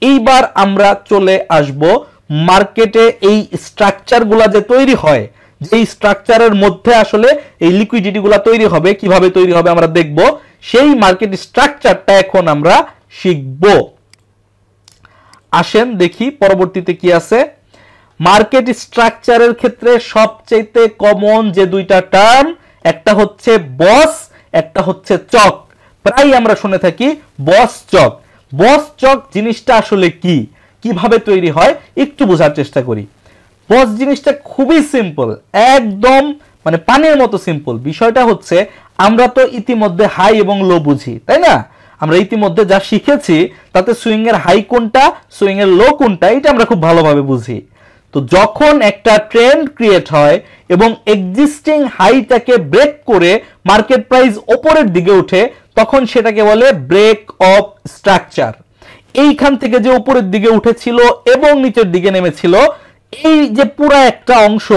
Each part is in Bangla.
এইবার আমরা চলে আসব মার্কেটে এই স্ট্রাকচারগুলো যে তৈরি হয়, যেই স্ট্রাকচারের মধ্যে আসলে এই লিকুইডিটিগুলো তৈরি হবে, কিভাবে তৈরি হবে আমরা দেখব। সেই মার্কেট স্ট্রাকচারটা এখন আমরা শিখব। আসেন দেখি পরবর্তীতে কি আছে। মার্কেট স্ট্রাকচারের ক্ষেত্রে সবচেয়ে কমন যে দুইটা টার্ম, একটা হচ্ছে বস, একটা হচ্ছে চক। প্রায় আমরা শুনে থাকি বস চক। বস চক জিনিসটা আসলে কি, কিভাবে তৈরি হয় একটু বোঝার চেষ্টা করি। বস জিনিসটা খুবই সিম্পল, একদম মানে পানির মতো সিম্পল। বিষয়টা হচ্ছে আমরা তো ইতিমধ্যে হাই এবং লো বুঝি, তাই না? আমরা ইতিমধ্যে যা শিখেছি তাতে সুইং এর হাই কোনটা, সুইং এর লো কোনটা, এটা আমরা খুব ভালোভাবে বুঝি। তো যখন একটা ট্রেন্ড ক্রিয়েট হয় এবং এক্সিস্টিং হাইটাকে ব্রেক করে মার্কেট প্রাইস উপরের দিকে ওঠে, তখন সেটাকে বলে ব্রেক অফ স্ট্রাকচার। এইখান থেকে যে উপরের দিকে উঠেছিল এবং নিচের দিকে নেমেছিল, এই যে পুরো একটা অংশ,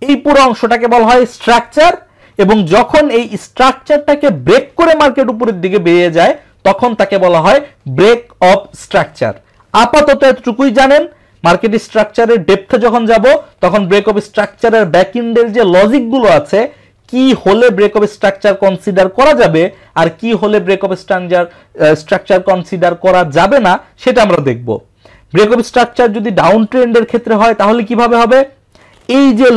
এই পুরো অংশটাকে বলা হয় স্ট্রাকচার। এবং যখন এই স্ট্রাকচারটাকে ব্রেক করে মার্কেট উপরের দিকে বেরিয়ে যায়, তখন তাকে বলা হয় ব্রেক অফ স্ট্রাকচার। আপাতত এতটুকুই জানেন। মার্কেট স্ট্রাকচারের ডেপথে যখন যাব, তখন ব্রেক অফ স্ট্রাকচারের ব্যাকএন্ডের যে লজিকগুলো আছে, কি হলে ব্রেক অফ স্ট্রাকচার কনসিডার করা যাবে আর কি হলে ব্রেক অফ স্ট্রাকচার কনসিডার করা যাবে না, সেটা আমরা দেখব। ব্রেক অফ স্ট্রাকচার যদি ডাউন ট্রেন্ডের ক্ষেত্রে হয়, তাহলে কিভাবে হবে? এই যে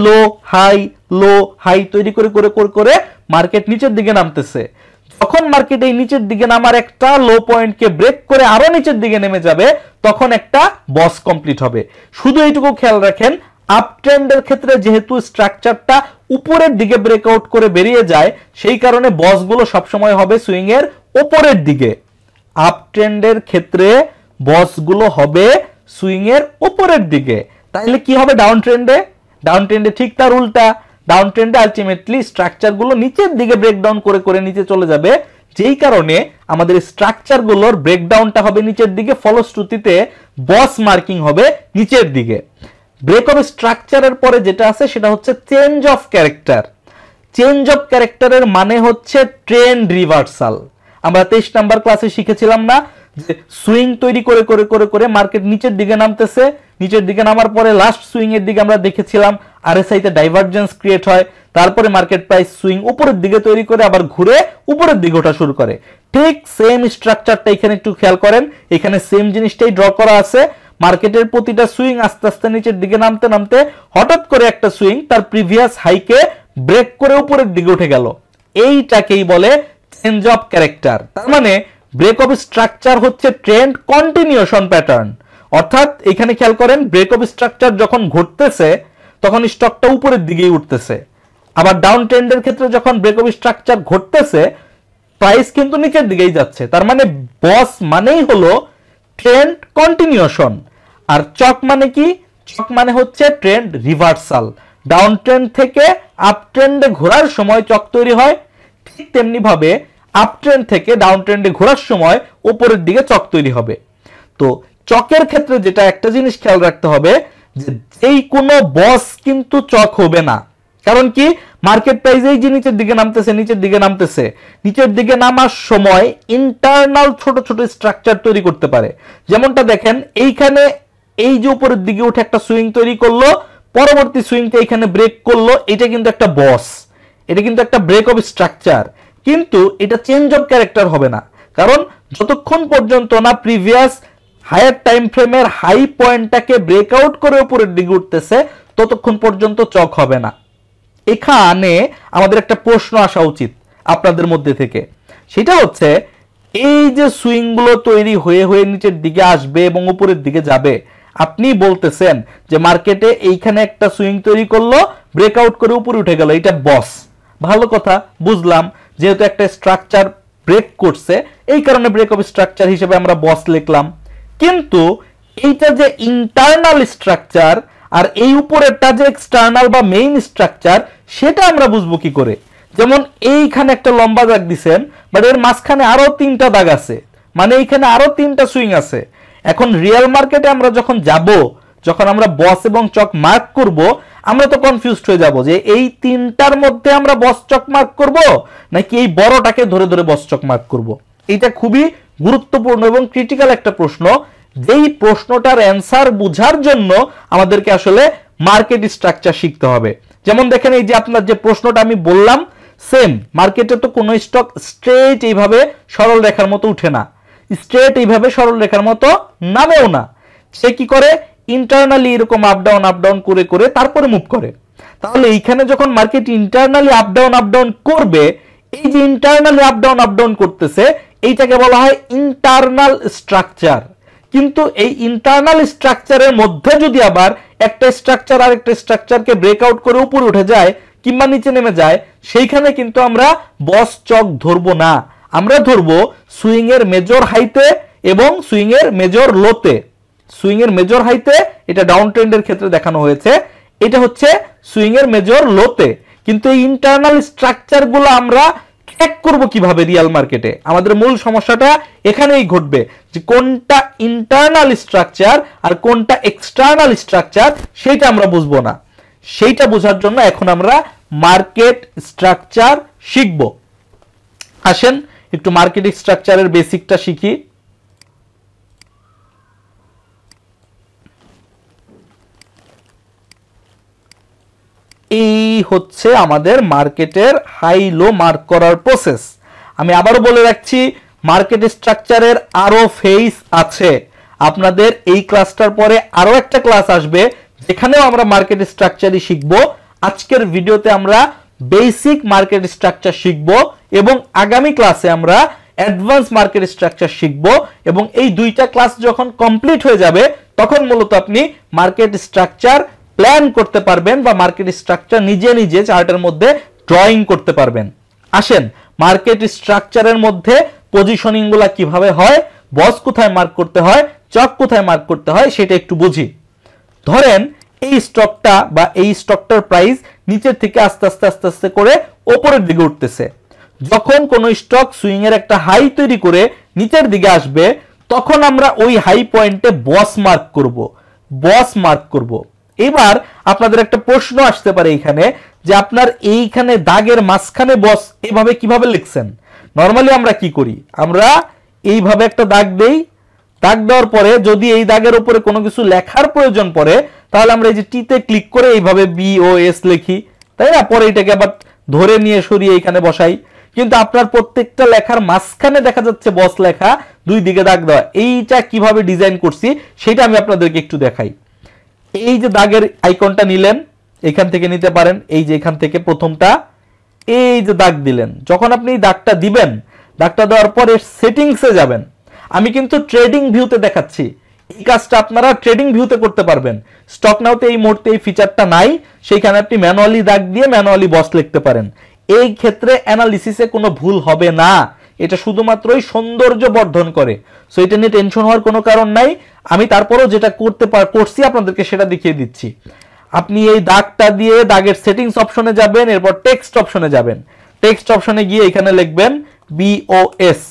লো হাই তৈরি করে করে করে করে মার্কেট নিচের দিকে নামতেছে। যখন মার্কেট এই নিচের দিকে নামার একটা লো পয়েন্টকে ব্রেক করে আরো নিচের দিকে নেমে যাবে, তখন একটা বস কমপ্লিট হবে। শুধু এইটুকু খেয়াল রাখেন, আপ ট্রেন্ডের ক্ষেত্রে যেহেতু স্ট্রাকচারটা উপরের দিকে ব্রেকআউট করে বেরিয়ে যায়, সেই কারণে বসগুলো সবসময় হবে সুইং এর উপরের দিকে। আপ ট্রেন্ডের ক্ষেত্রে বসগুলো হবে সুইং এর উপরের দিকে। তাহলে কি হবে ডাউন ট্রেন্ডে? ডাউন ট্রেন্ডে ঠিক তার উল্টা। ডাউন ট্রেন্ডে আলটিমেটলি স্ট্রাকচারগুলো নিচের দিকে ব্রেকডাউন করে করে নিচে চলে যাবে, যেই কারণে আমাদের স্ট্রাকচারগুলোর ব্রেকডাউনটা হবে নিচের দিকে, ফলশ্রুতিতে বস মার্কিং হবে নিচের দিকে। ব্রেক অফ স্ট্রাকচারের পরে যেটা আছে সেটা হচ্ছে change of character. Change of ক্যারেক্টারের মানে হচ্ছে ট্রেন্ড রিভার্সাল। আমরা 23 নাম্বার ক্লাসে শিখেছিলাম না যে সুইং তৈরি করে করে করে করে মার্কেট নিচের দিকে নামতেছে, নিচের দিকে নামার পরে লাস্ট সুইং এর দিকে আমরা দেখেছিলাম আরএসআই তে ডাইভারজেন্স ক্রিয়েট হয়, তারপরে মার্কেট প্রাইস সুইং উপরের দিকে তৈরি করে আবার ঘুরে উপরের দিকে ওঠা শুরু করে। ঠিক সেম স্ট্রাকচারটা এখানে একটু খেয়াল করেন, এখানে সেম জিনিসটাই ড্র করা আছে। মার্কেটের প্রতিটা সুইং আস্তে আস্তে নিচের দিকে নামতে নামতে হঠাৎ করে একটা সুইং তার প্রিভিয়াস হাইকে ব্রেক করে উপরের দিকে উঠে গেল। এইটাকেই বলে চেঞ্জ অফ ক্যারেক্টার। তার মানে ব্রেক অফ স্ট্রাকচার হচ্ছে ট্রেন্ড কন্টিনিউশন প্যাটার্ন। অর্থাৎ এখানে খেয়াল করেন, ব্রেক অফ স্ট্রাকচার যখন ঘটতেছে তখন স্টকটা উপরের দিকেই উঠতেছে। আবার ডাউন ট্রেন্ডের ক্ষেত্রে যখন ব্রেক অফ স্ট্রাকচার ঘটতেছে, প্রাইস কিন্তু নিচের দিকেই যাচ্ছে। তার মানে বস মানেই হলো ট্রেন্ড কন্টিনিউশন। আর চক মানে কি? চক মানে হচ্ছে ট্রেন্ড রিভার্সাল। ডাউন ট্রেন্ড থেকে আপ ট্রেন্ডে ঘোরার সময় চক তৈরি হয়, ঠিক তেমনি ভাবে আপ ট্রেন্ড থেকে ডাউন ট্রেন্ডে ঘোরার সময় উপরের দিকে চক তৈরি হবে। তো চকের ক্ষেত্রে যেটা একটা জিনিস খেয়াল রাখতে হবে, যে এই কোনো বস কিন্তু চক হবে না। কারণ কি? মার্কেট প্রাইস এই যে নিচের দিকে নামতেছে নিচের দিকে নামতেছে, নিচের দিকে নামার সময় ইন্টারনাল ছোট ছোট স্ট্রাকচার তৈরি করতে পারে। যেমনটা দেখেন, এইখানে এই যে উপরের দিকে উঠে একটা সুইং তৈরি করলো, পরবর্তী সুইংটা এখানে ব্রেক করলো, এটা কিন্তু একটা বস, এটা কিন্তু একটা ব্রেক অফ স্ট্রাকচার। কিন্তু এটা চেঞ্জ অফ ক্যারেক্টার হবে না, কারণ যতক্ষণ পর্যন্ত না প্রিভিয়াস হায়ার টাইম ফ্রেমের হাই পয়েন্টটাকে ব্রেকআউট করে উপরের দিকে উঠতেছে, ততক্ষণ পর্যন্ত চক হবে না। এখানে আমাদের একটা প্রশ্ন আসা উচিত আপনাদের মধ্যে থেকে, সেটা হচ্ছে এই যে সুইংগুলো তৈরি হয়ে হয়ে নিচের দিকে আসবে এবং উপরের দিকে যাবে, আপনি বলতেছেন যে মার্কেটে এইখানে একটা সুইং তৈরি করলো, ব্রেকআউট করে উপরে উঠে গেল, এটা বস। ভালো কথা, বুঝলাম, যেহেতু একটা স্ট্রাকচার ব্রেক করছে এই কারণে ব্রেক অফ স্ট্রাকচার হিসেবে আমরা বস লিখলাম। কিন্তু এইটা যে ইন্টারনাল স্ট্রাকচার আর এই উপরেরটা যে এক্সটার্নাল বা মেইন স্ট্রাকচার, সেটা আমরা বুঝবো কি করে? যেমন এইখানে একটা লম্বা দাগ দিছেন, বাট এর মাঝখানে আরো 3টা দাগ আছে, মানে এইখানে আরো 3টা সুইং আছে। এখন রিয়েল মার্কেটে আমরা যখন যাব, যখন আমরা বস এবং চক মার্ক করব, আমরা তো কনফিউজড হয়ে যাব যে এই 3টার মধ্যে আমরা বস চক মার্ক করব নাকি এই বড়টাকে ধরে ধরে বস চক মার্ক করব। এটা খুবই গুরুত্বপূর্ণ এবং ক্রিটিক্যাল একটা প্রশ্ন, যেই প্রশ্নটার অ্যান্সার বোঝার জন্য আমাদেরকে আসলে মার্কেট স্ট্রাকচার শিখতে হবে। যেমন দেখেন এই যে আপনার যে প্রশ্নটা আমি বললাম, সেম মার্কেটে তো কোনো স্টক স্ট্রেট এইভাবে সরল রেখার মতো উঠে না, স্ট্রেট এইভাবে সরল রেখার মতো নামেও না। সে কি করে, ইন্টারনালি এরকম আপ ডাউন করে করে তারপরে মুভ করে। তাহলে এইখানে যখন মার্কেট ইন্টারনালি আপ ডাউন করবে, এই যে ইন্টারনালি আপ ডাউন করতেছে, এইটাকে বলা হয় ইন্টারনাল স্ট্রাকচার। কিন্তু এই ইন্টারনাল স্ট্রাকচারের মধ্যে যদি আবার একটা স্ট্রাকচার আর একটা স্ট্রাকচারকে ব্রেকআউট করে উপরে উঠে যায় কিংবা নিচে নেমে যায়, সেইখানে কিন্তু আমরা বস চক ধরবো না, আমরা ধরবো সুইং এর মেজর হাইতে এবং সুইং এর মেজর লোতে। সুইং এর মেজর হাইতে এটা ডাউন ট্রেন্ডের ক্ষেত্রে দেখানো হয়েছে, এটা হচ্ছে সুইং এর মেজর লোতে। কিন্তু এই ইন্টারনাল স্ট্রাকচার গুলো আমরা ট্র্যাক করব কিভাবে রিয়াল মার্কেটে? আমাদের মূল সমস্যাটা এখানেই ঘটবে যে কোনটা ইন্টারনাল স্ট্রাকচার আর কোনটা এক্সটার্নাল স্ট্রাকচার সেটা আমরা বুঝবো না। সেইটা বোঝার জন্য এখন আমরা মার্কেট স্ট্রাকচার শিখব। আসেন একটু মার্কেট স্ট্রাকচারের বেসিকটা শিখি। এই হচ্ছে আমাদের মার্কেটের হাই লো মার্ক করার প্রসেস। আমি আবারও বলে রাখছি, মার্কেট স্ট্রাকচারের আরো ফেজ আছে। আপনাদের এই ক্লাসটার পরে আরো একটা ক্লাস আসবে যেখানেও আমরা মার্কেট স্ট্রাকচারই শিখব। আজকের ভিডিওতে আমরা বেসিক মার্কেট স্ট্রাকচার শিখব এবং আগামী ক্লাসে আমরা অ্যাডভান্স মার্কেট স্ট্রাকচার শিখব। এবং এই দুইটা ক্লাস যখন কমপ্লিট হয়ে যাবে তখন মূলত আপনি মার্কেট স্ট্রাকচার প্ল্যান করতে পারবেন বা মার্কেট স্ট্রাকচার নিজে নিজে চার্টের মধ্যে ড্রয়িং করতে পারবেন। আসেন মার্কেট স্ট্রাকচারের মধ্যে পজিশনিং গুলা কিভাবে হয়, বস কোথায় মার্ক করতে হয়, চক কোথায় মার্ক করতে হয় সেটা একটু বুঝি। ধরেন এই স্টকটা বা এই স্টকটার প্রাইস নিচের থেকে আস্তে আস্তে আস্তে আস্তে করে উপরের দিকে উঠতেছে। যখন কোনো স্টক সুইং এর একটা হাই তৈরি করে নিচের দিকে আসবে তখন আমরা ওই হাই পয়েন্টে বস মার্ক করব, বস মার্ক করব। এবার আপনাদের একটা প্রশ্ন আসতে পারে এখানে যে আপনার এইখানে দাগের মাঝখানে বস এইভাবে কিভাবে লিখছেন? নরমালি আমরা কি করি, আমরা এইভাবে একটা দাগ দেই, দাগ দেওয়ার পরে যদি এই দাগের উপরে কোনো কিছু লেখার প্রয়োজন পড়ে তাহলে আমরা এই যে টিতে ক্লিক করে এইভাবে BOS লিখি, তাই না? পরে এটাকে আবার ধরে নিয়ে সরিয়ে এখানে বসাই। কিন্তু আপনার প্রত্যেকটা লেখার মাঝখানে দেখা যাচ্ছে বস লেখা, দুই দিকে দাগ দেওয়া। এইটা কিভাবে ডিজাইন করছি সেটা আমি আপনাদেরকে একটু দেখাই। এই যে দাগের আইকনটা নিলেন, এখান থেকে নিতে পারেন, এই যে এখান থেকে প্রথমটা এই যে দাগ দিলেন। যখন আপনি এই দাগটা দিবেন, দাগটা দেওয়ার পরে সেটিংসে যাবেন। আমি কিন্তু ট্রেডিং ভিউতে দেখাচ্ছি, এই কাজটা আপনারা ট্রেডিং ভিউতে করতে পারবেন। স্টক নাওতে এই মুহূর্তে এই ফিচারটা নাই, সেইখানে আপনি ম্যানুয়ালি দাগ দিয়ে ম্যানুয়ালি বস লিখতে পারেন। এই ক্ষেত্রে অ্যানালিসিসে কোনো ভুল হবে না, এটা শুধুমাত্রই সৌন্দর্য বর্ধন করে। সো এটা নিয়ে টেনশন হওয়ার কোনো কারণ নাই। আমি তারপরও যেটা করছি আপনাদেরকে সেটা দেখিয়ে দিচ্ছি। আপনি এই দাগটা দিয়ে দাগের সেটিংস অপশনে যাবেন, এরপর টেক্সট অপশনে যাবেন। টেক্সট অপশনে গিয়ে এখানে লিখবেন BOS।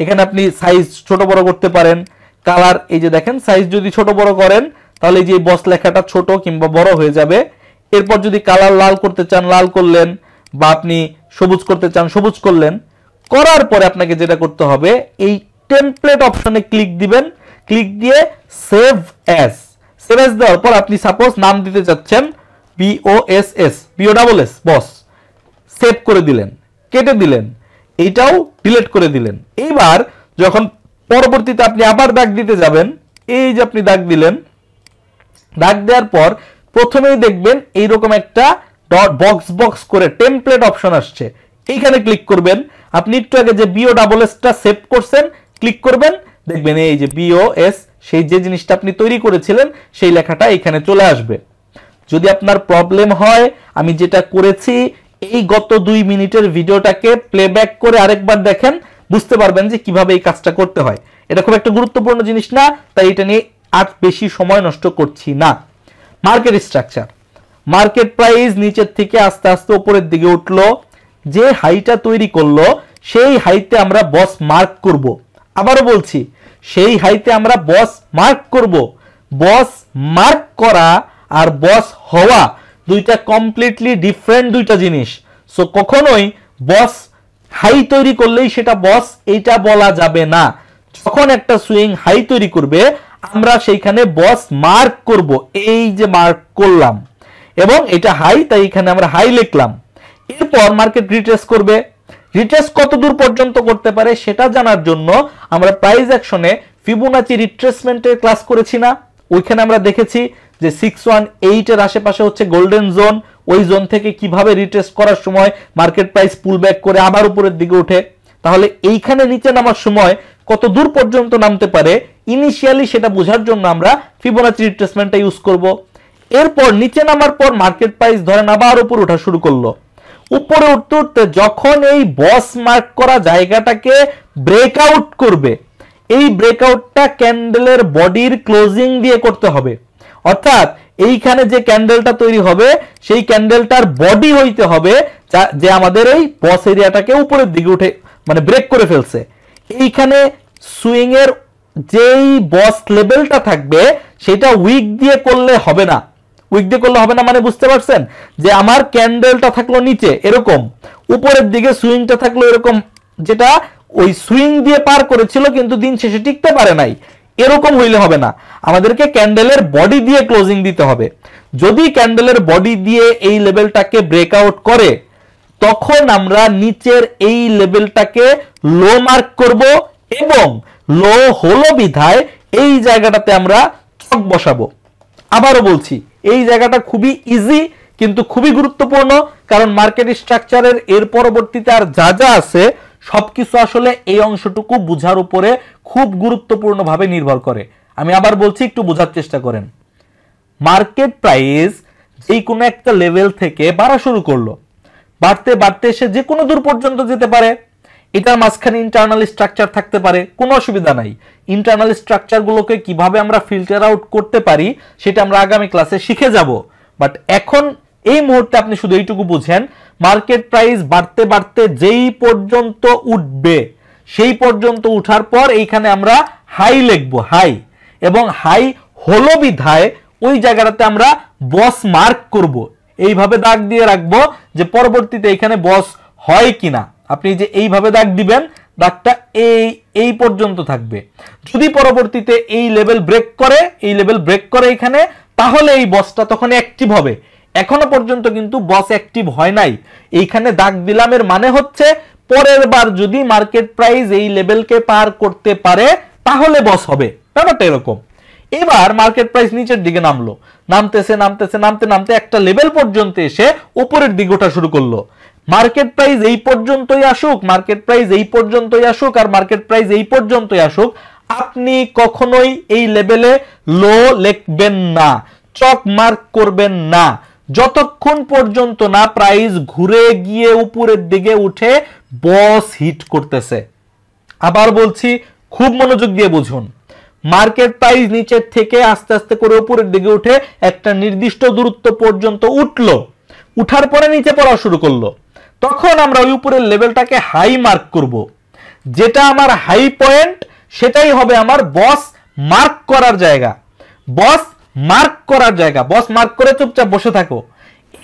এখানে আপনি সাইজ ছোট বড় করতে পারেন, কালার এই যে দেখেন সাইজ যদি ছোট বড় করেন তাহলে এই যে বস লেখাটা ছোট কিংবা বড় হয়ে যাবে। এরপর যদি কালার লাল করতে চান লাল করলেন, বা আপনি সবুজ করতে চান সবুজ করলেন। করার পরে আপনাকে যেটা করতে হবে এই টেমপ্লেট অপশনে ক্লিক দিবেন, ক্লিক দিয়ে সেভ অ্যাজ। সেভ অ্যাজ দেওয়ার পর আপনি সাপোজ নাম দিতে চাচ্ছেন BOSS বস, সেভ করে দিলেন, কেটে দিলেন, এইটাও ডিলিট করে দিলেন। এইবার যখন পরবর্তীতে আপনি আবার দাগ দিতে যাবেন, এই যে আপনি দাগ দিলেন, দাগ দেওয়ার পর প্রথমেই দেখবেন এইরকম একটা বক্স করে টেমপ্লেট অপশন আসছে, এইখানে ক্লিক করবেন। আপনি একটু আগে যে BOSSটা সেভ করছেন ক্লিক করবেন, দেখবেন এই যে BOS সেই যে জিনিসটা আপনি তৈরি করেছিলেন সেই লেখাটা এখানে চলে আসবে। যদি আপনার প্রবলেম হয়, আমি যেটা করেছি এই গত 2 মিনিটের ভিডিওটাকে প্লেব্যাক করে আরেকবার দেখেন, বুঝতে পারবেন যে কিভাবে এই কাজটা করতে হয়। এটা খুব একটা গুরুত্বপূর্ণ জিনিস না, তাই এটা নিয়ে আর বেশি সময় নষ্ট করছি না। মার্কেট স্ট্রাকচার, মার্কেট প্রাইস নিচের থেকে আস্তে আস্তে উপরের দিকে উঠলো, যে হাইটা তৈরি করলো সেই হাইতে আমরা বস মার্ক করব। আবারও বলছি, সেই হাইতে আমরা বস মার্ক করব। বস মার্ক করা আর বস হওয়া দুইটা কমপ্লিটলি ডিফারেন্ট দুইটা জিনিস। সো কখনোই বস হাই তৈরি করলেই সেটা বস এইটা বলা যাবে না। যখন একটা সুইং হাই তৈরি করবে আমরা সেইখানে বস মার্ক করব, এই যে মার্ক করলাম এবং এটা হাই, তাই এখানে আমরা হাই লিখলাম। এরপর মার্কেট রিট্রেস করবে। রিট্রেস কত দূর পর্যন্ত করতে পারে সেটা জানার জন্য আমরা প্রাইস অ্যাকশনে ফিবোনাচি রিট্রেসমেন্টের ক্লাস করেছি না, ওইখানে আমরা দেখেছি যে 618 এর আশেপাশে হচ্ছে গোল্ডেন জোন, ওই জোন থেকে কিভাবে রিট্রেস করার সময় মার্কেট প্রাইস পুল ব্যাক করে আবার উপরের দিকে ওঠে। তাহলে এইখানে নিচে নামার সময় কত দূর পর্যন্ত নামতে পারে ইনিশিয়ালি সেটা বোঝার জন্য আমরা ফিবোনাচি রিট্রেসমেন্টটা ইউজ করব। এরপর নিচে নামার পর মার্কেট প্রাইস ধরেন আবার উপরে ওঠা শুরু করলো। উপরে উঠতে উঠতে যখন এই বস মার্ক করা জায়গাটাকে ব্রেকআউট করবে, এই ব্রেকআউটটা ক্যান্ডেলের বডির ক্লোজিং দিয়ে করতে হবে। অর্থাৎ এইখানে যে ক্যান্ডেলটা তৈরি হবে সেই ক্যান্ডেলটার বডি হইতে হবে যে আমাদের এই বস এরিয়াটাকে উপরের দিকে উঠে মানে ব্রেক করে ফেলছে। এইখানে সুইং এর যেই বস লেভেলটা থাকবে সেটা উইক দিয়ে করলে হবে না। উইক দিয়ে করলে হবে না মানে বুঝতে পারছেন, যে আমার ক্যান্ডেলটা থাকলো নিচে এরকম, উপরের দিকে সুইংটা থাকলো এরকম, যেটা ওই সুইং দিয়ে পার করেছিল কিন্তু দিন শেষে টিকতে পারে নাই, এরকম হইলে হবে না। আমাদেরকে ক্যান্ডেলের বডি দিয়ে ক্লোজিং দিতে হবে। যদি ক্যান্ডেলের বডি দিয়ে এই লেভেলটাকে ব্রেকআউট করে তখন আমরা নিচের এই লেভেলটাকে লো মার্ক করব এবং লো হলো বিধায় এই জায়গাটাতে আমরা চক বসাবো। আবারও বলছি, এই জায়গাটা খুবই ইজি কিন্তু খুবই গুরুত্বপূর্ণ, কারণ মার্কেট স্ট্রাকচারের এর পরবর্তীতে আর যা যা আছে সবকিছু আসলে এই অংশটুকু বোঝার উপরে খুব গুরুত্বপূর্ণভাবে নির্ভর করে। আমি আবার বলছি, একটু বোঝার চেষ্টা করেন। মার্কেট প্রাইস যেই কোনো একটা লেভেল থেকে বাড়া শুরু করলো, বাড়তে বাড়তে সে যে কোনো দূর পর্যন্ত যেতে পারে। এটার মাঝখানে ইন্টারনাল স্ট্রাকচার থাকতে পারে, কোনো অসুবিধা নাই। ইন্টারনাল স্ট্রাকচারগুলোকে কিভাবে আমরা ফিল্টার আউট করতে পারি সেটা আমরা আগামী ক্লাসে শিখে যাব। বাট এখন এই মুহূর্তে আপনি শুধু এইটুকু বুঝেন, মার্কেট প্রাইস বাড়তে বাড়তে যেই পর্যন্ত উঠবে সেই পর্যন্ত উঠার পর এইখানে আমরা হাই লিখবো, হাই, এবং হাই হলো বিধায় ওই জায়গাটাতে আমরা বস মার্ক করব। এইভাবে দাগ দিয়ে রাখবো যে পরবর্তীতে এখানে বস হয় কিনা। আপনি যে এইভাবে দাগ দিবেন, দাগটা এই পর্যন্ত থাকবে। যদি পরবর্তীতে এই লেভেল ব্রেক করে, এই লেভেল ব্রেক করে এখানে, তাহলে এই বসটা তখন অ্যাক্টিভ হবে। এখনো পর্যন্ত কিন্তু বস অ্যাক্টিভ হয় নাই। এইখানে দাগ দিলাম, এর মানে হচ্ছে পরের বার যদি মার্কেট প্রাইস এই লেভেলকে পার করতে পারে তাহলে বস হবে, ব্যাপারটা এরকম। এবার মার্কেট প্রাইস নিচের দিকে নামলো, নামতেছে নামতেছে নামতে নামতে একটা লেভেল পর্যন্ত এসে উপরের দিকে ওঠা শুরু করলো। মার্কেট প্রাইস এই পর্যন্তই আসুক, মার্কেট প্রাইস এই পর্যন্তই আসুক, আর মার্কেট প্রাইস এই পর্যন্তই আসুক, আপনি কখনোই এই লেভেলে লো লিখবেন না, চক মার্ক করবেন না, যতক্ষণ পর্যন্ত না প্রাইস ঘুরে গিয়ে উপরের দিকে উঠে বস হিট করতেছে। আবার বলছি, খুব মনোযোগ দিয়ে বুঝুন। মার্কেট প্রাইস নিচের থেকে আস্তে আস্তে করে উপরের দিকে উঠে একটা নির্দিষ্ট দূরত্ব পর্যন্ত উঠলো, উঠার পরে নিচে পড়া শুরু করলো, তখন আমরা ওই উপরের লেভেলটাকে হাই মার্ক করব। যেটা আমার হাই পয়েন্ট সেটাই হবে আমার বস মার্ক করার জায়গা। বস মার্ক করার জায়গা, বস মার্ক করে চুপচাপ বসে থাকো।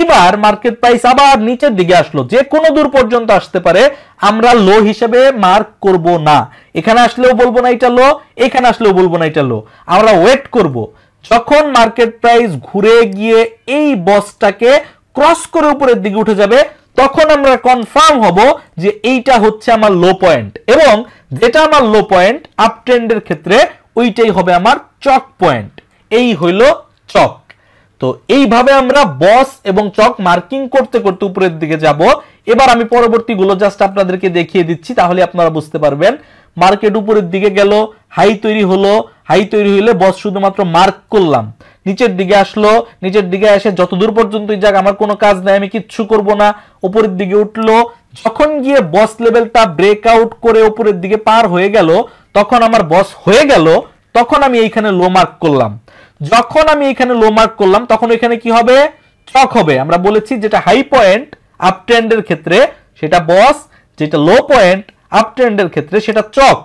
এবার মার্কেট প্রাইস আবার নিচের দিকে আসলো, যে কোনো দূর পর্যন্ত আসতে পারে, আমরা লো হিসেবে মার্ক করব না। এখানে আসলেও বলবো না এটা লো, এখানে আসলেও বলবো না এটা লো, আমরা ওয়েট করব। যখন মার্কেট প্রাইস ঘুরে গিয়ে এই বসটাকে ক্রস করে উপরের দিকে উঠে যাবে তখন আমরা কনফার্ম হব যে এইটা হচ্ছে আমার লো পয়েন্ট, এবং যেটা আমার লো পয়েন্ট আপ ট্রেন্ডের ক্ষেত্রে ওইটাই হবে আমার চক পয়েন্ট। এই হইল চক। তো এইভাবে আমরা বস এবং চক মার্কিং করতে করতে উপরের দিকে যাব। এবার আমি পরবর্তীগুলো জাস্ট আপনাদেরকে দেখিয়ে দিচ্ছি, তাহলে আপনারা বুঝতে পারবেন। মার্কেট উপরের দিকে গেল, হাই তৈরি হলো, হাই তৈরি হইলে বস শুধুমাত্র মার্ক করলাম, নিচের দিকে আসলো, নিচের দিকে এসে যত দূর পর্যন্ত যাক আমার কোনো কাজ নাই, আমি কিচ্ছু করব না, উপরের দিকে উঠলো। যখন গিয়ে বস লেভেলটা ব্রেকআউট করে উপরের দিকে পার হয়ে গেল, তখন আমার বস হয়ে গেল, তখন আমি এইখানে লো মার্ক করলাম। যখন আমি এখানে লো মার্ক করলাম তখন এখানে কি হবে, চক হবে। আমরা বলেছি যেটা হাই পয়েন্ট আপ ট্রেন্ডের ক্ষেত্রে সেটা বস, যেটা লো পয়েন্ট আপ ট্রেন্ডের ক্ষেত্রে সেটা চক।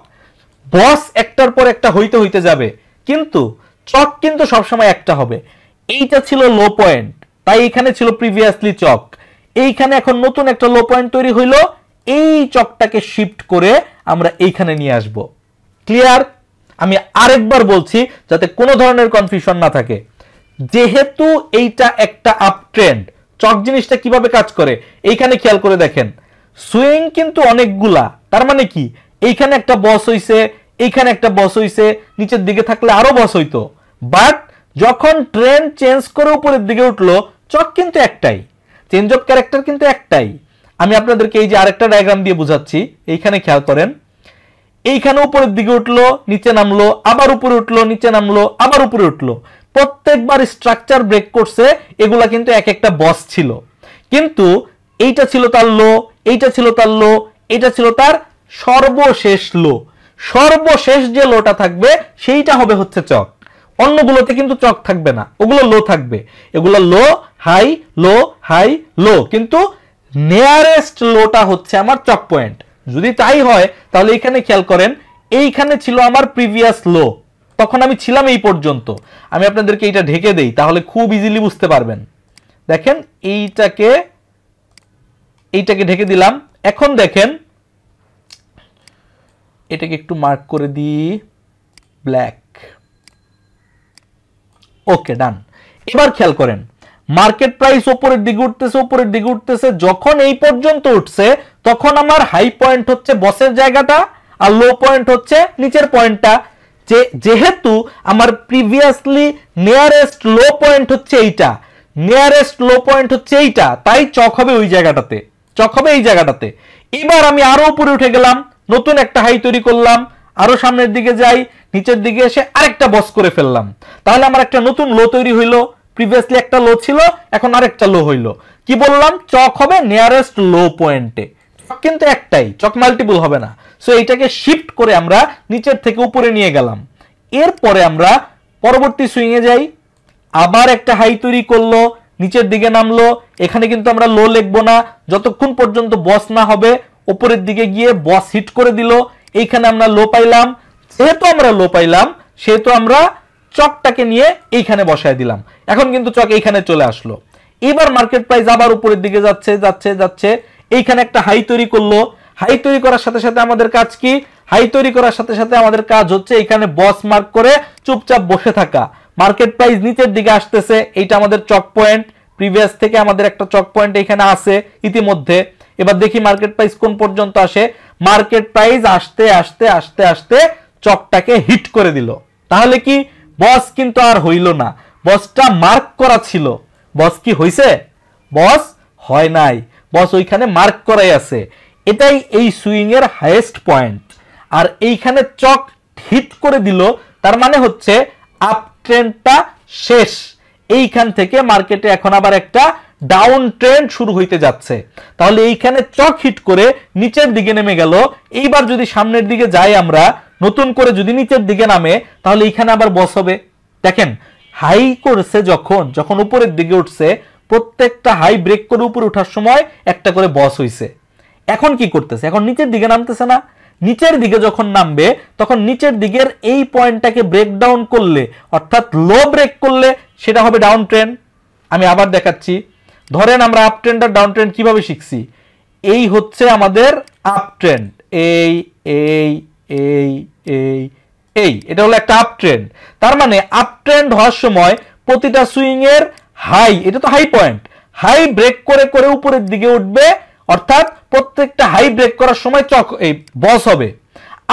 বস একটার পর একটা হইতে হইতে যাবে, কিন্তু চক কিন্তু সবসময় একটা হবে। এইটা ছিল লো পয়েন্ট, তাই এখানে ছিল প্রিভিয়াসলি চক। এইখানে এখন নতুন একটা লো পয়েন্ট তৈরি হইলো, এই চকটাকে শিফট করে আমরা এইখানে নিয়ে আসব। ক্লিয়ার? আমি আরেকবার বলছি যাতে কোনো ধরনের কনফিউশন না থাকে, যেহেতু এইটা একটা আপ ট্রেন্ড, চক জিনিসটা কিভাবে কাজ করে এইখানে খেয়াল করে দেখেন, সুইং কিন্তু অনেকগুলা, তার মানে কি এইখানে একটা বস হইছে, এইখানে একটা বস হইছে, নিচের দিকে থাকলে আরো বস হইতো, বাট যখন ট্রেন্ড চেঞ্জ করে উপরের দিকে উঠলো চক কিন্তু একটাই, চেঞ্জ অফ ক্যারেক্টার কিন্তু একটাই। আমি আপনাদেরকে এই যে আরেকটা ডায়াগ্রাম দিয়ে বুঝাচ্ছি, এইখানে খেয়াল করেন, এইখানে উপরের দিকে উঠলো নিচে নামলো, আবার উপরে উঠলো নিচে নামলো, আবার উপরে উঠলো, প্রত্যেকবার স্ট্রাকচার ব্রেক করছে, এগুলা কিন্তু এক একটা বস ছিল, কিন্তু এইটা ছিল তার লো, এইটা ছিল তার লো, এটা ছিল তার সর্বশেষ লো, সর্বশেষ যে লোটা থাকবে সেইটা হবে হচ্ছে চক, অন্যগুলোতে কিন্তু চক থাকবে না, ওগুলো লো থাকবে, এগুলো লো হাই লো হাই লো, কিন্তু নিয়ারেস্ট লোটা হচ্ছে আমার চক পয়েন্ট। যদি তাই হয় তাহলে এখানে খেয়াল করেন, এইখানে ছিল আমার প্রিভিয়াস লো, তখন আমি ছিলাম এই পর্যন্ত, আমি আপনাদেরকে এইটা ঢেকে দেই তাহলে খুব ইজিলি বুঝতে পারবেন। দেখেন এইটাকে ঢেকে দিলাম, এখন দেখেন এটাকে একটু মার্ক করে দিই ব্ল্যাক, ওকে ডান। এবার খেয়াল করেন, মার্কেট প্রাইস উপরের দিকে উঠতেছে, উপরের দিকে উঠতেছে, যখন এই পর্যন্ত উঠছে তখন আমার হাই পয়েন্ট হচ্ছে বসের জায়গাটা আর লো পয়েন্ট হচ্ছে নিচের পয়েন্টটা, যেহেতু আমার প্রিভিয়াসলি নিয়ারেস্ট লো পয়েন্ট হচ্ছে এইটা, নিয়ারেস্ট লো পয়েন্ট হচ্ছে এইটা, তাই চক হবে ওই জায়গাটাতে, চক হবে এই জায়গাটাতে। এবার আমি আরো উপরে উঠে গেলাম, নতুন একটা হাই তৈরি করলাম, আরো সামনের দিকে যাই, নিচের দিকে এসে আরেকটা বস করে ফেললাম, তাহলে আমার একটা নতুন লো তৈরি হইলো, প্রিভিয়াসলি একটা লো ছিল এখন আরেকটা লো হইলো, কি বললাম চক হবে নিয়ারেস্ট লো পয়েন্টে, চক কিন্তু একটাই, চক মাল্টিপল হবে না। সো এইটাকে শিফট করে আমরা নিচের থেকে উপরে নিয়ে গেলাম, এরপরে আমরা পরবর্তী সুইং এ যাই, আবার একটা হাই তৈরি করলো, নিচের দিকে নামলো, এখানে কিন্তু আমরা লো লিখবো না যতক্ষণ পর্যন্ত বস না হবে, উপরের দিকে গিয়ে বস হিট করে দিল, এইখানে আমরা লো পাইলাম, যেহেতু আমরা লো পাইলাম সেহেতু আমরা চকটাকে নিয়ে এইখানে বসায় দিলাম, এখন কিন্তু চক এইখানে চলে আসলো। এবার মার্কেট প্রাইস আবার উপরের দিকে যাচ্ছে যাচ্ছে যাচ্ছে, এইখানে একটা হাই তৈরি করলো, হাই তৈরি করার সাথে সাথে আমাদের কাজ কি, হাই তৈরি করার সাথে সাথে আমাদের কাজ হচ্ছে এখানে বস মার্ক করে চুপচাপ বসে থাকা, মার্কেট প্রাইস নিচের দিকে আসতেছে, এইটা আমাদের চক পয়েন্ট, প্রিভিয়াস থেকে আমাদের একটা চক পয়েন্ট এখানে আছে ইতিমধ্যে। এবার দেখি মার্কেট প্রাইস কোন পর্যন্ত আসে, মার্কেট প্রাইস আসতে আসতে আসতে আসতে চকটাকে হিট করে দিল, তাহলে কি বস কিন্তু আর হইল না, বসটা মার্ক করা ছিল, বস কি হইছে, বস হয় নাই, বস ওইখানে মার্ক করাই আছে, এটাই এই সুইং এর হাইয়েস্ট পয়েন্ট। আর এইখানে চক হিট করে দিল, তার মানে হচ্ছে আপ ট্রেন্ডটা শেষ, এইখান থেকে মার্কেটে এখন আবার একটা ডাউন ট্রেন্ড শুরু হইতে যাচ্ছে, তাহলে এইখানে চক হিট করে নিচের দিকে নেমে গেল, এইবার যদি সামনের দিকে যাই আমরা নতুন করে যদি নিচের দিকে নামে তাহলে এইখানে আবার বস হবে। দেখেন হাই করছে যখন, যখন উপরের দিকে উঠছে প্রত্যেকটা হাই ব্রেক করে উপরে ওঠার সময় একটা করে বস হইছে, এখন কি করতেছে, এখন নিচের দিকে নামতেছে না, নিচের দিকে যখন নামবে তখন নিচের দিকের এই পয়েন্টটাকে ব্রেক ডাউন করলে অর্থাৎ লো ব্রেক করলে সেটা হবে ডাউন ট্রেন্ড। আমি আবার দেখাচ্ছি, ধরেন আমরা আপ ট্রেন্ড আর ডাউন ট্রেন্ড কিভাবে শিখছি, এই হচ্ছে আমাদের আপ ট্রেন্ড, এই এই এই এই এই এটা হলো একটা আপ ট্রেন্ড, তার মানে আপ ট্রেন্ড হওয়ার সময় প্রতিটা সুইং এর হাই, এটা তো হাই পয়েন্ট, হাই ব্রেক করে করে উপরের দিকে উঠবে, অর্থাৎ প্রত্যেকটা হাই ব্রেক করার সময় চক এই বস হবে।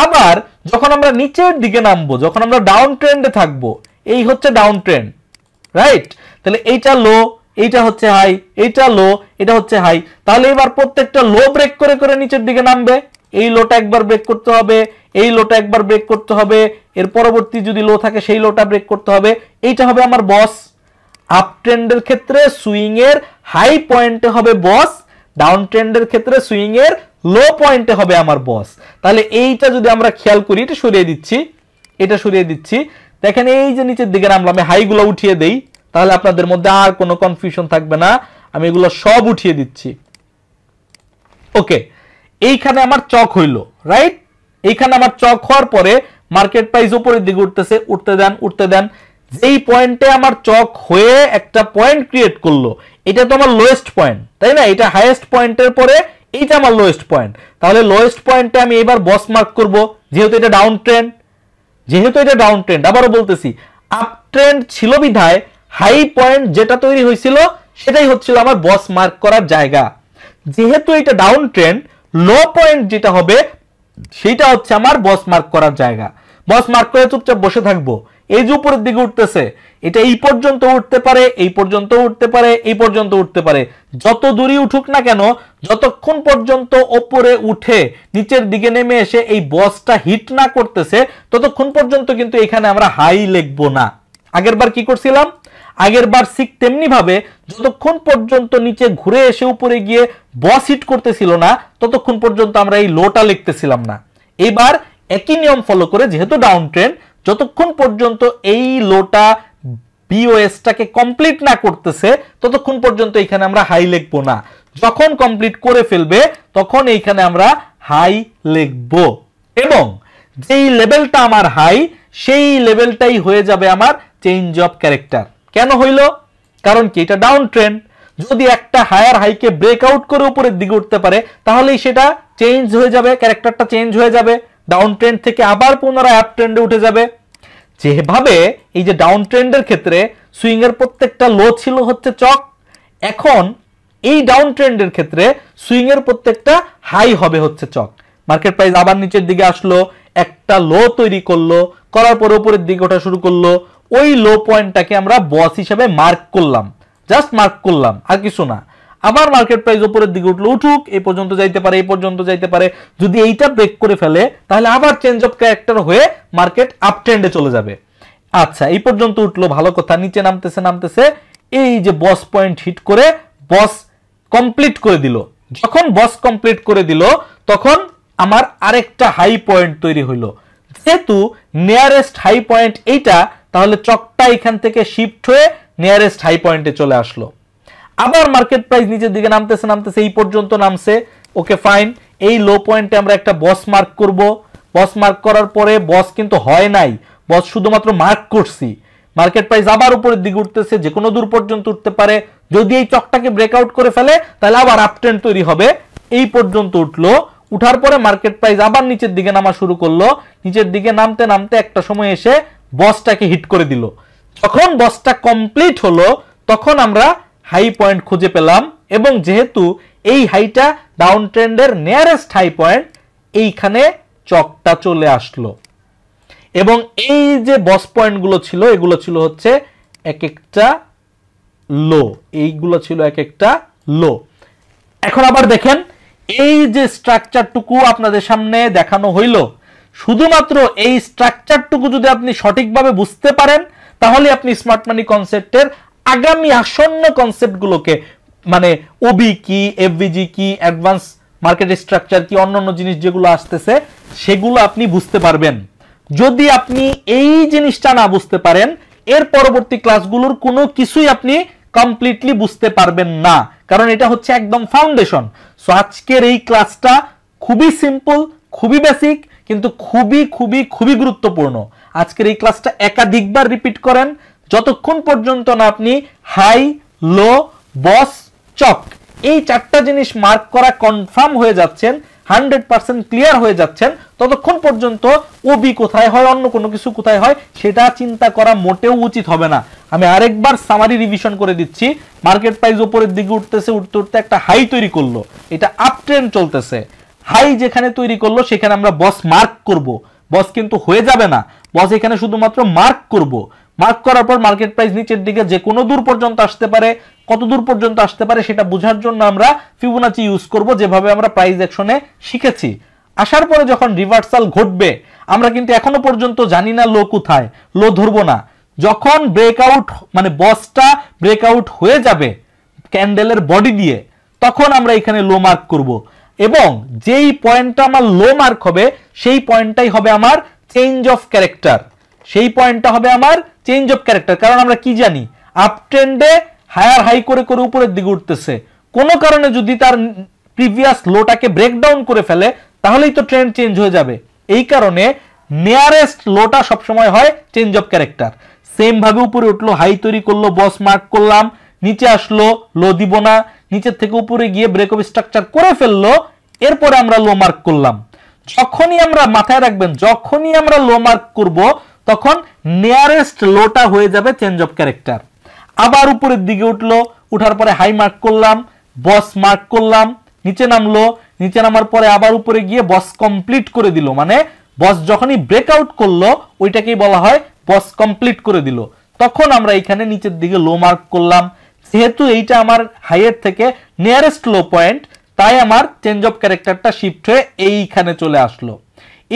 আবার যখন আমরা নিচের দিকে নামবো, যখন আমরা ডাউন ট্রেন্ডে থাকবো, এই হচ্ছে ডাউন ট্রেন্ড, রাইট, তাহলে এইটা লো, এইটা হচ্ছে হাই, এইটা লো, এটা হচ্ছে হাই, তাহলে এবার প্রত্যেকটা লো ব্রেক করে করে নিচের দিকে নামবে, এই লোটা একবার ব্রেক করতে হবে, এই লোটা একবার ব্রেক করতে হবে, এর পরবর্তী যদি লো থাকে সেই লোটা ব্রেক করতে হবে, এইটা হবে আমার বস। আপ ট্রেন্ডের ক্ষেত্রে সুইং এর হাই পয়েন্টে হবে বস, ডাউন ট্রেন্ডের ক্ষেত্রে সুইং এর লো পয়েন্টে হবে আমার বস। তাহলে এইটা যদি আমরা খেয়াল করি, এটা সরিয়ে দিচ্ছি, এটা সরিয়ে দিচ্ছি, দেখেন এই যে নিচের দিকে নামলাম, আমি হাইগুলো উঠিয়ে দেই তাহলে আপনাদের মধ্যে আর কোনো কনফিউশন থাকবে না, আমি এগুলো সব উঠিয়ে দিচ্ছি। ওকে, এইখানে আমার চক হইলো, রাইট, এইখানে আমার চক হওয়ার পরে মার্কেট প্রাইস উপরের দিকে উঠতেছে, উঠতে দেন উঠতে দেন, যেই পয়েন্টে আমার চক হয়ে একটা পয়েন্ট ক্রিয়েট করলো, এটা তো আমার লোয়েস্ট পয়েন্ট, তাই না, এটা হাইয়েস্ট পয়েন্টের পরে এইটা আমার লোয়েস্ট পয়েন্ট, তাহলে লোয়েস্ট পয়েন্টে আমি এবার বস মার্ক করব, যেহেতু এটা ডাউন ট্রেন্ড, যেহেতু এটা ডাউন ট্রেন্ড, আবারও বলতেছি আপ ট্রেন্ড ছিল বিধায় হাই পয়েন্ট যেটা তৈরি হয়েছিল সেটাই হচ্ছিল আমার বস মার্ক করার জায়গা। যেহেতু এটা ডাউন ট্রেন্ড, লো পয়েন্ট যেটা হবে সেটা হচ্ছে আমার বস মার্ক করার জায়গা। বস মার্ক করে চুপচাপ বসে থাকবো। এই যে উপরের দিকে উঠতেছে, এটা এই পর্যন্ত উঠতে পারে, এই পর্যন্ত উঠতে পারে, এই পর্যন্ত উঠতে পারে। যত দূরই উঠুক না কেন, যতক্ষণ পর্যন্ত উপরে উঠে নিচের দিকে নেমে এসে এই বসটা হিট না করতেছে ততক্ষণ পর্যন্ত কিন্তু এখানে আমরা হাই লিখবো না। আগের বার কি করছিলাম? আগের বার ঠিক তেমনি ভাবে যতক্ষণ পর্যন্ত নিচে ঘুরে এসে উপরে গিয়ে বস হিট করতেছিল না ততক্ষণ পর্যন্ত আমরা এই লোটা লিখতেছিলাম না। এবার একই নিয়ম ফলো করে, যেহেতু ডাউন ট্রেন্ড, যতক্ষণ পর্যন্ত এই লোটা বিওএসটাকে কমপ্লিট না করতেছে ততক্ষণ পর্যন্ত এখানে আমরা হাই লিখবো না। যখন কমপ্লিট করে ফেলবে তখন এইখানে আমরা হাই লিখবো এবং যেই লেভেলটা আমার হাই সেই লেভেলটাই হয়ে যাবে আমার চেঞ্জ অফ ক্যারেক্টার। কেন হইল? কারণ কি, এটা ডাউন ট্রেন্ড। যদি একটা হায়ার হাইকে ব্রেকআউট করে উপরের দিকে উঠতে পারে তাহলেই সেটা চেঞ্জ হয়ে যাবে, ক্যারেক্টারটা চেঞ্জ হয়ে যাবে, ডাউন ট্রেন্ড থেকে আবার পুনরায় আপ ট্রেন্ডে উঠে যাবে। যেভাবে এই যে ডাউন ট্রেন্ডের ক্ষেত্রে সুইং এর প্রত্যেকটা লো ছিল হচ্ছে চক, এখন এই ডাউন ট্রেন্ডের ক্ষেত্রে সুইং এর প্রত্যেকটা হাই হবে হচ্ছে চক। মার্কেট প্রাইস আবার নিচের দিকে আসলো, একটা লো তৈরি করলো, করার পর উপরের দিকে ওঠা শুরু করলো। ওই লো পয়েন্টটাকে আমরা বস হিসেবে মার্ক করলাম, জাস্ট মার্ক করলাম, আর কিছু না। আবার মার্কেট প্রাইস উপরের দিকে উঠলো, উঠুক, এই পর্যন্ত যাইতে পারে, এই পর্যন্ত যাইতে পারে। যদি এইটা ব্রেক করে ফেলে তাহলে আবার চেঞ্জ অফ ক্যারেক্টার হয়ে মার্কেট আপ ট্রেন্ডে চলে যাবে। আচ্ছা, এই পর্যন্ত উঠলো, ভালো কথা। নিচে নামতেছে নামতেছে, এই যে বস পয়েন্ট হিট করে বস কমপ্লিট করে দিল। যখন বস কমপ্লিট করে দিল তখন আমার আরেকটা হাই পয়েন্ট তৈরি হইলো। যেহেতু নিয়ারেস্ট হাই পয়েন্ট এইটা, তাহলে চকটা এখান থেকে শিফট হয়ে নিয়ারেস্ট হাই পয়েন্টে চলে আসলো। আবার মার্কেট প্রাইস নিচের দিকে নামতেছে নামতেছে, এই পর্যন্ত নামছে, ওকে ফাইন। এই লো পয়েন্টে আমরা একটা বস মার্ক করব। বস মার্ক করার পরে বস কিন্তু হয় নাই, বস শুধুমাত্র মার্ক করছি। মার্কেট প্রাইস আবার উপরের দিকে উঠতেছে, যে কোনো দূর পর্যন্ত উঠতে পারে। যদি এই চকটাকে ব্রেকআউট করে ফেলে তাহলে আবার আপ ট্রেন্ড তৈরি হবে। এই পর্যন্ত উঠলো, উঠার পরে মার্কেট প্রাইস আবার নিচের দিকে নামা শুরু করলো। নিচের দিকে নামতে নামতে একটা সময় এসে বসটাকে হিট করে দিল। যখন বসটা কমপ্লিট হলো তখন আমরা হাই পয়েন্ট খুঁজে পেলাম এবং যেহেতু এই হাইটা ডাউন ট্রেন্ডের নিয়ারেস্ট হাই পয়েন্ট, এইখানে চকটা চলে আসলো এবং এই যে বস পয়েন্টগুলো ছিল এগুলো ছিল হচ্ছে এক একটা লো, এইগুলো ছিল এক একটা লো। এখন আবার দেখেন, এই যে স্ট্রাকচারটুকু আপনাদের সামনে দেখানো হইল, শুধুমাত্র এই স্ট্রাকচারটুকু যদি আপনি সঠিকভাবে বুঝতে পারেন তাহলে আপনি স্মার্ট মানি কনসেপ্টের আগামী আসন্ন কনসেপ্টগুলোকে, মানে ওবি কি, এফভিজি কি, অ্যাডভান্স মার্কেট স্ট্রাকচার কি, অন্যান্য জিনিস যেগুলো আসতেছে সেগুলো আপনি বুঝতে পারবেন। যদি আপনি এই জিনিসটা না বুঝতে পারেন, এর পরবর্তী ক্লাসগুলোর কোনো কিছুই আপনি কমপ্লিটলি বুঝতে পারবেন না, কারণ এটা হচ্ছে একদম ফাউন্ডেশন। সো আজকের এই ক্লাসটা খুবই সিম্পল, খুবই বেসিক, কিন্তু খুবই খুবই খুবই গুরুত্বপূর্ণ। আজকের এই ক্লাসটা একাধিকবার রিপিট করেন যতক্ষণ পর্যন্ত না আপনি হাই, লো, বস, চক এই চারটা জিনিস মার্ক করা কনফার্ম হয়ে যাচ্ছেন, 100% ক্লিয়ার হয়ে যাচ্ছেন, ততক্ষণ পর্যন্ত ওবি কোথায় হয়, অন্য কোনো কিছু কোথায় হয় সেটা চিন্তা করা মোটেও উচিত হবে না। আমি আরেকবার সামারি রিভিশন করে দিচ্ছি। মার্কেট প্রাইস উপরের দিকে উঠতেছে, উঠতে উঠতে একটা হাই তৈরি করলো, এটা আপ ট্রেন্ড চলতেছে। হাই যেখানে তৈরি করলো সেখানে আমরা বস মার্ক করব। বস কিন্তু হয়ে যাবে না, বস এখানে শুধুমাত্র মার্ক করব। মার্ক করার পর মার্কেট প্রাইস নিচের দিকে যে কোনো দূর পর্যন্ত আসতে পারে, কত দূর পর্যন্ত আসতে পারে সেটা বোঝার জন্য আমরা ফিবোনাচি ইউজ করব, যেভাবে আমরা প্রাইস অ্যাকশনে শিখেছি। আসার পরে যখন রিভার্সাল ঘটবে, আমরা কিন্তু এখনো পর্যন্ত জানি না লো কোথায়, লো ধরবো না। যখন ব্রেকআউট, মানে বসটা ব্রেকআউট হয়ে যাবে ক্যান্ডেলের বডি দিয়ে, তখন আমরা এখানে লো মার্ক করব এবং যেই পয়েন্টটা আমার লো মার্ক হবে সেই পয়েন্টটাই হবে আমার চেঞ্জ অফ ক্যারেক্টার। সেই পয়েন্টটা হবে আমার চেঞ্জ অফ ক্যারেক্টার। কারণ আমরা কি জানি, আপ ট্রেন্ডে হায়ার হাই করে করে উপরের দিকে উঠতেছে, কোনো কারণে যদি তার প্রিভিয়াস লোটাকে ব্রেকডাউন করে ফেলে তাহলেই তো ট্রেন্ড চেঞ্জ হয়ে যাবে। এই কারণে নিয়ারেস্ট লোটা সবসময় হয় চেঞ্জ অফ ক্যারেক্টার। সেম ভাবে উপরে উঠলো, হাই তৈরি করলো, বস মার্ক করলাম, নিচে আসলো, লো দিব না, নিচের থেকে উপরে গিয়ে ব্রেক অফ স্ট্রাকচার করে ফেললো, এরপরে আমরা লো মার্ক করলাম। যখনই আমরা মাথায় রাখবেন, যখনই আমরা লো মার্ক করব তখন নিয়ারেস্ট লোটা হয়ে যাবে চেঞ্জ অফ ক্যারেক্টার। আবার উপরের দিকে উঠলো, উঠার পরে হাই মার্ক করলাম, বস মার্ক করলাম, নিচে নামলো, নিচে নামার পরে আবার উপরে গিয়ে বস কমপ্লিট করে দিল, মানে বস যখনই ব্রেকআউট করলো ওইটাকেই বলা হয় বস কমপ্লিট করে দিল। তখন আমরা এখানে নিচের দিকে লো মার্ক করলাম। যেহেতু এইটা আমার হাইয়ের থেকে নিয়ারেস্ট লো পয়েন্ট, তাই আমার চেঞ্জ অফ ক্যারেক্টারটা শিফট হয়ে এইখানে চলে আসলো।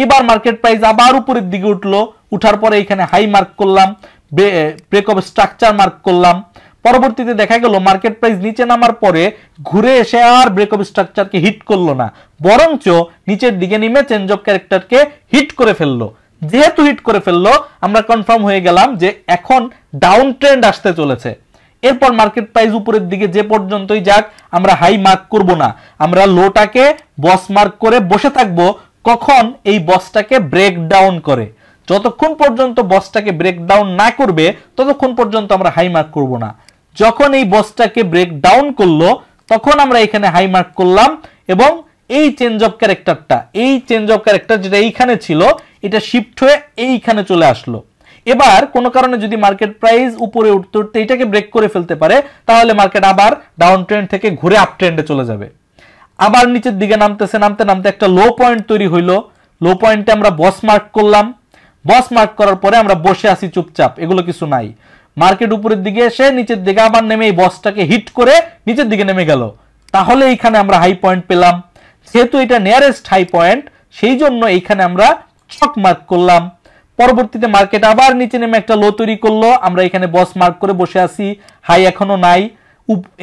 এবার মার্কেট প্রাইস আবার উপরের দিকে উঠলো, উঠার পরে এখানে হাই মার্ক করলাম, ব্রেক অফ স্ট্রাকচার মার্ক করলাম। পরবর্তীতে দেখা গেল মার্কেট প্রাইস নিচে নামার পরে ঘুরে এসে আর ব্রেক অফ স্ট্রাকচারকে হিট করলো না, বরঞ্চ নিচের দিকে নেমে চেঞ্জ অফ ক্যারেক্টারকে হিট করে ফেললো। যেহেতু হিট করে ফেললো, আমরা কনফার্ম হয়ে গেলাম যে এখন ডাউন ট্রেন্ড আসতে চলেছে। এরপর মার্কেট প্রাইস উপরের দিকে যে পর্যন্তই যাক, আমরা হাই মার্ক করব না, আমরা লোটাকে বস মার্ক করে বসে থাকবো কখন এই বসটাকে ব্রেক ডাউন করে। যতক্ষণ পর্যন্ত বসটাকে ব্রেক ডাউন না করবে ততক্ষণ পর্যন্ত আমরা হাই মার্ক করব না। যখন এই বসটাকে ব্রেক ডাউন করলো তখন আমরা এখানে হাই মার্ক করলাম এবং এই চেঞ্জ অফ ক্যারেক্টারটা, এই চেঞ্জ অফ ক্যারেক্টার যেটা এইখানে ছিল এটা শিফট হয়ে এইখানে চলে আসলো। এবার কোনো কারণে যদি মার্কেট প্রাইস উপরে উঠতে উঠতে এটাকে ব্রেক করে ফেলতে পারে, তাহলে মার্কেট আবার ডাউন ট্রেন্ড থেকে ঘুরে আপ ট্রেন্ডে চলে যাবে। আবার নিচের দিকে নামতেছে, নামতে নামতে একটা লো পয়েন্ট তৈরি হইলো। লো পয়েন্টে আমরা বস মার্ক করলাম। বস মার্ক করার পরে আমরা বসে আসি চুপচাপ, এগুলো কিছু নাই। মার্কেট উপরের দিকে এসে নিচের দিকে আবার নেমে এই বসটাকে হিট করে নিচের দিকে নেমে গেল, তাহলে এইখানে আমরা হাই পয়েন্ট পেলাম। যেহেতু এটা নিয়ারেস্ট হাই পয়েন্ট, সেই জন্য এইখানে আমরা চক মার্ক করলাম। পরবর্তীতে মার্কেট আবার নিচে নেমে একটা লো তৈরি করলো, আমরা এখানে বস মার্ক করে বসে আছি, হাই এখনো নাই।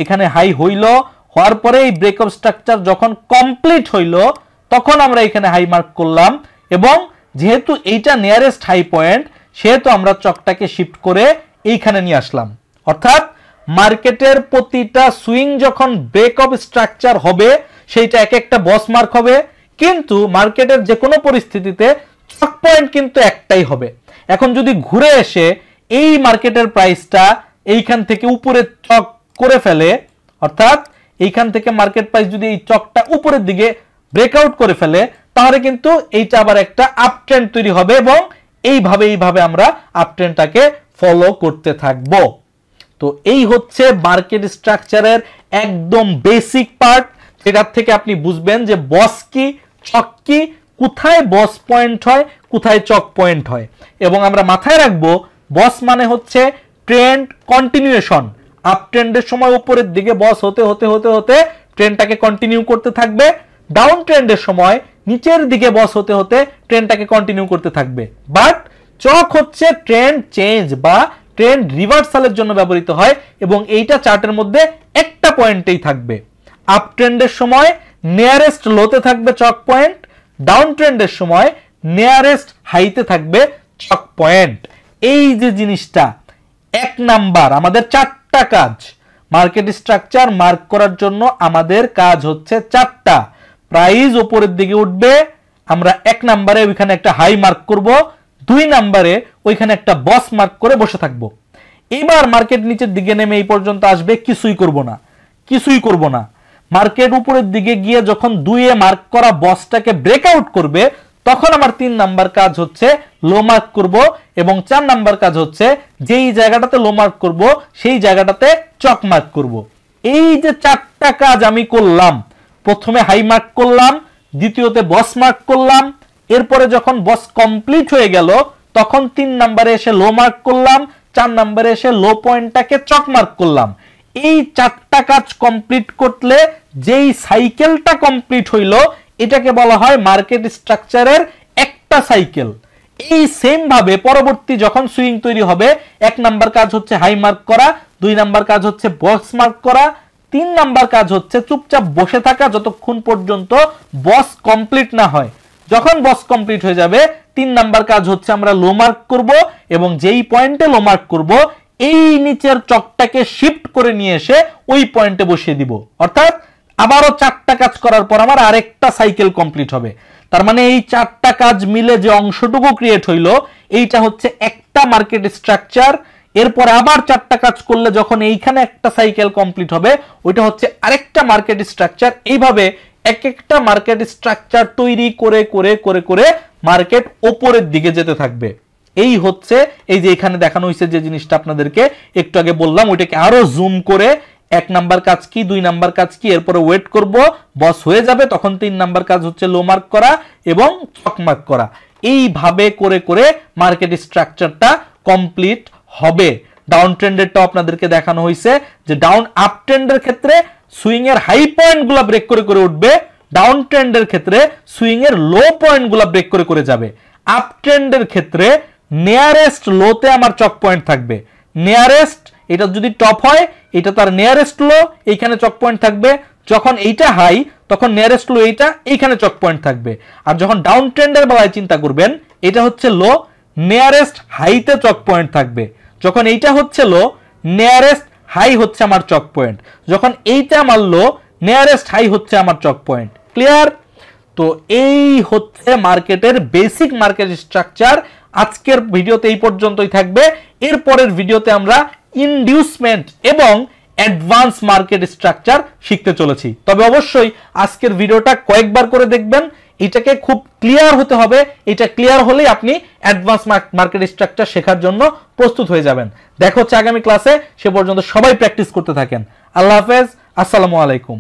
এখানে হাই হইলো, হওয়ার পরে এই ব্রেক অফ স্ট্রাকচার যখন কমপ্লিট হইলো তখন আমরা এখানে হাই মার্ক করলাম এবং যেহেতু এইটা নিয়ারেস্ট হাই পয়েন্ট সেহেতু আমরা চকটাকে শিফট করে এইখানে নিয়ে আসলাম। অর্থাৎ মার্কেটের প্রতিটা সুইং যখন ব্রেক অফ স্ট্রাকচার হবে সেইটা এক একটা বস মার্ক হবে, কিন্তু মার্কেটের যে কোনো পরিস্থিতিতে চক পয়েন্ট কিন্তু একটাই হবে। এখন যদি ঘুরে এসে এই মার্কেটের প্রাইসটা এইখান থেকে উপরে চক করে ফেলে, অর্থাৎ এইখান থেকে মার্কেট প্রাইস যদি এই চকটা উপরের দিকে ব্রেকআউট করে ফেলে, তাহলে কিন্তু এইটা আবার একটা আপ ট্রেন্ড তৈরি হবে এবং এইভাবে আমরা আপ ট্রেন্ডটাকে ফলো করতে থাকব। তো এই হচ্ছে মার্কেট স্ট্রাকচারের একদম বেসিক পার্ট, যেটার থেকে আপনি বুঝবেন যে বস কি, চক কি, কোথায় বস পয়েন্ট হয়, কোথায় চক পয়েন্ট হয়। এবং আমরা মাথায় রাখবো বস মানে হচ্ছে ট্রেন্ড কন্টিনিউয়েশন। আপ ট্রেন্ডের সময় উপরের দিকে বস হতে হতে হতে হতে ট্রেন্ডটাকে কন্টিনিউ করতে থাকবে, ডাউন ট্রেন্ডের সময় নিচের দিকে বস হতে হতে ট্রেন্ডটাকে কন্টিনিউ করতে থাকবে। বাট চক হচ্ছে ট্রেন্ড চেঞ্জ বা ট্রেন্ড রিভার্সালের জন্য ব্যবহৃত হয় এবং এইটা চার্টের মধ্যে একটা পয়েন্টেই থাকবে। আপ ট্রেন্ডের সময় নিয়ারেস্ট লোতে থাকবে চক পয়েন্ট, ডাউন ট্রেন্ডের সময় নিয়ারেস্ট হাইতে থাকবে চক পয়েন্ট। এই যে জিনিসটা, এক নাম্বার আমাদের চারটা কাজ। মার্কেট স্ট্রাকচার মার্ক করার জন্য আমাদের কাজ হচ্ছে চারটা। প্রাইস উপরের দিকে উঠবে, আমরা এক নাম্বারে ওইখানে একটা হাই মার্ক করব, দুই নাম্বারে ওইখানে একটা বস মার্ক করে বসে থাকবো। এবার মার্কেট নিচের দিকে নেমে এই পর্যন্ত আসবে, কিছুই করব না। মার্কেট উপরের দিকে গিয়ে যখন দুইয়ে মার্ক করা বসটাকে ব্রেকআউট করবে তখন আমার তিন নাম্বার কাজ হচ্ছে লো মার্ক করব এবং চার নাম্বার কাজ হচ্ছে যেই জায়গাটাতে লো মার্ক করব সেই জায়গাটাতে চক মার্ক করব। এই যে চারটা কাজ আমি করলাম, প্রথমে হাই মার্ক করলাম, দ্বিতীয়তে বস মার্ক করলাম, এরপরে যখন বস কমপ্লিট হয়ে গেল তখন তিন নাম্বারে এসে লো মার্ক করলাম, চার নাম্বারে এসে লো পয়েন্টটাকে চক মার্ক করলাম। এই চারটা কাজ কমপ্লিট করলে যেই সাইকেলটা কমপ্লিট হইলো এটাকে বলা হয় মার্কেট স্ট্রাকচারের একটা সাইকেল। এই সেম ভাবে পরবর্তী যখন সুইং তৈরি হবে, এক নাম্বার কাজ হচ্ছে হাই মার্ক করা, দুই নাম্বার কাজ হচ্ছে বস মার্ক করা, তিন নাম্বার কাজ হচ্ছে চুপচাপ বসে থাকা যতক্ষণ পর্যন্ত বস কমপ্লিট না হয়। যখন বস কমপ্লিট হয়ে যাবে তিন নাম্বার কাজ হচ্ছে আমরা লো মার্ক করব এবং যেই পয়েন্টে লো মার্ক করব এই নিচের চকটাকে শিফট করে নিয়ে এসে ওই পয়েন্টে বসিয়ে দিব। অর্থাৎ আবারও চারটা কাজ করার পর আমার আরেকটা সাইকেল কমপ্লিট হবে। তার মানে এই চারটা কাজ মিলে যে অংশটুকু ক্রিয়েট হইলো এইটা হচ্ছে একটা মার্কেট স্ট্রাকচার। এরপর আবার চারটা কাজ করলে যখন এইখানে একটা সাইকেল কমপ্লিট হবে ওইটা হচ্ছে আরেকটা মার্কেট স্ট্রাকচার। এইভাবে এক একটা মার্কেট স্ট্রাকচার তৈরি করে করে করে করে মার্কেট উপরের দিকে যেতে থাকবে। এই হচ্ছে এই যে এখানে দেখানো হয়েছে যে জিনিসটা আপনাদেরকে একটু আগে বললাম, ওইটাকে আরো জুম করে 1 নাম্বার কাজ কি, 2 নাম্বার কাজ কি, এরপরে ওয়েট করব, বস হয়ে যাবে, তখন 3 নাম্বার কাজ হচ্ছে লো মার্ক করা এবং চক মার্ক করা। এইভাবে করে করে মার্কেট স্ট্রাকচারটা কমপ্লিট হবে। ডাউন ট্রেন্ডেরটাও আপনাদেরকে দেখানো হয়েছে যে ডাউন আপ ট্রেন্ডের ক্ষেত্রে সুইং এর হাই পয়েন্টগুলো ব্রেক করে করে উঠবে, ডাউন ট্রেন্ডের ক্ষেত্রে সুইং এর লো পয়েন্টগুলো ব্রেক করে করে যাবে। আপ ট্রেন্ডের ক্ষেত্রে নিয়ারেস্ট লোতে আমার চক পয়েন্ট থাকবে, নিয়ারেস্ট এটা যদি টপ হয় এটা তার নিয়ারেস্ট লো, এইখানে চক পয়েন্ট থাকবে। যখন এইটা হাই তখন নিয়ারেস্ট লো এইটা, এইখানে চক পয়েন্ট থাকবে। আর যখন ডাউন ট্রেন্ডের বেলায় চিন্তা করবেন, এটা হচ্ছে লো, নিয়ারেস্ট হাইতে চক পয়েন্ট থাকবে। যখন এইটা হচ্ছে লো, নিয়ারেস্ট হাই হচ্ছে আমার চক পয়েন্ট। যখন এইটা আমার লো, নিয়ারেস্ট হাই হচ্ছে আমার চক পয়েন্ট। ক্লিয়ার? তো এই হচ্ছে মার্কেটের বেসিক মার্কেট স্ট্রাকচার। আজকের ভিডিওতে এই পর্যন্তই থাকবে। এরপরের ভিডিওতে আমরা ইনডিউসমেন্ট এবং অ্যাডভান্স মার্কেট স্ট্রাকচার শিখতে চলেছি। তবে অবশ্যই আজকের ভিডিওটা কয়েকবার করে দেখবেন, এটাকে খুব ক্লিয়ার হতে হবে। এটা ক্লিয়ার হলেই আপনি অ্যাডভান্স মার্কেট স্ট্রাকচার শেখার জন্য প্রস্তুত হয়ে যাবেন। দেখা হচ্ছে আগামী ক্লাসে। সে পর্যন্ত সবাই প্র্যাকটিস করতে থাকেন। আল্লাহ হাফেজ, আসসালামু আলাইকুম।